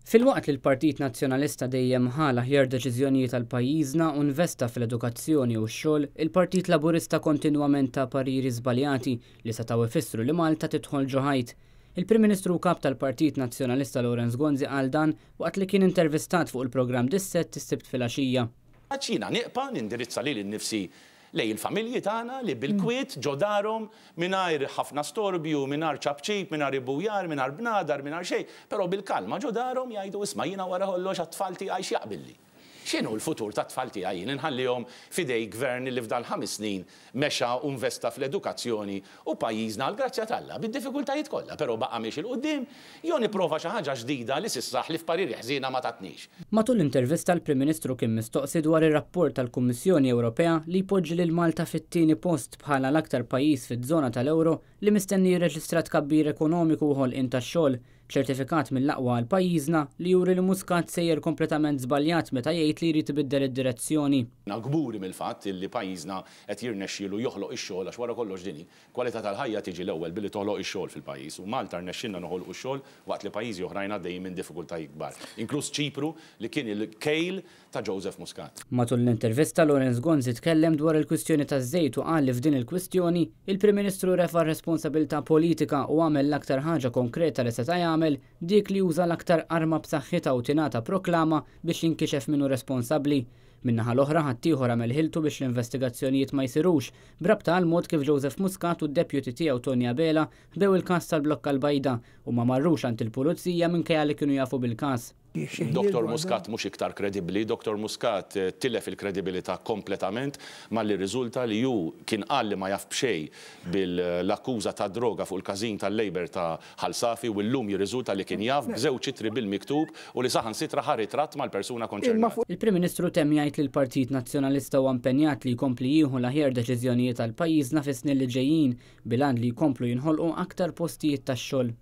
Fil-waqt li l-Partit Nazzjonalista dejjem ħala aħjar deċiżjonijiet tal pajjiżna u investa fl-edukazzjoni u x-xogħol, il-Partit Laburista kontinwament ta' pariri żbaljati li setgħu ifissru li Malta tidħol ġo ħajt. Il-Prim Ministru u Kap tal-Partit Nazzjonalista Lawrence Gonzi qal dan waqt li kien intervistat fuq il-programm dis-Sett is-Sibt filgħaxija. Ċina nieqpa nindirizza lil innifsi lej il-familji tagħna li bil-kwiet ġo darhom mingħajr ħafna storbju, mingħajr ċabċib, mingħajr ibujar, mingħajr bnadar, mingħajr xejn, però bil-kalma ġo darhom jgħidu isma' jiena wara kollox għat-tfal tiegħi x'jaqbilli. X'inhu l-futur tat-tfal tiegħi inħallihom fidej gvern li f'dal 5 snin mexa u investa fl-edukazzjoni u pajjiżna għall-grazzja tagħha bid-diffikultajiet kollha, però baqa' miex il-qudiem jew nipprova xi ħaġa ġdida li s'issaħ li f'pariri ħżiena ma tatniex. Matul l-intervista l-Prim Ministru kien mistoqsi dwar ir-rapport tal-Kummissjoni Ewropea li jpoġġi lil Malta fit-tieni post bħala l-aktar pajjiż fiż-żona tal-Ewro li mistenni jirreġistra tkabbir ekonomiku u ħolqien tax-xogħol, ċertifikat mill-aqwa għal pajjiżna li juri li Muscat sejjer kompletament żbaljat meta jgħid li jrid ibiddel id-direzzjoni. Gburi mill-fatt li pajjiżna qed jirnexxielu joħloq ix-xogħol għax wara kollox dini kwalità tal-ħajja tiġi l-ewwel billi toħloq ix-xogħol fil-pajjiż u Malta rnexxinna noħolqu x-xogħol waqt li pajjiżi oħrajn għaddejjin minn diffikultajiet kbar, inkluż Ċipru li kien il-kejl ta' Joseph Muscat. Matul l-intervista Lawrence Gonzi tkellem dwar il-kwistjoni taż-żejt u qal li f'din il-kwistjoni il-Prim Ministru refa' responsabilità politika u għamel l-aktar ħaġa konkreta li seta' jagħmel dik li juża l-aktar arma b'saħħitha u tingħata proklama biex jinkixef minnu responsabbli. Min-naħa l-oħra ħaddieħor għamel ħiltu biex l-investigazzjonijiet ma jsirux brabta għal mod kif Joseph Muscat u d-deputy tiegħu Tony Abela ħdew il-każ tal-Blokka l-Bajda u ma marrux għand il-pulizija minkejja li kienu jafu bil-każ. Dr. Muscat mhux iktar kredibbli, Dr. Muscat tilef il-kredibilità kompletament malli riżulta li ju kien qal li ma jaf b'xejn bil-akkuża ta' droga fuq il-każin tal-Labor ta' Ħalsafi u llum jirriżulta li kien jaf b'żewġ ċitri bil-miktub u li saħansitra ħar ritratt mal-persuna konċernata. Il-Prim Ministru temm jgħid li l-Partit Nazzjonalista huwa impenjat li jkompli jieħu l-aħjar deċiżjonijiet tal-pajjiżna fis-snin li ġejjin bilan li jkomplu jinħolqu aktar postijiet tax-xogħol.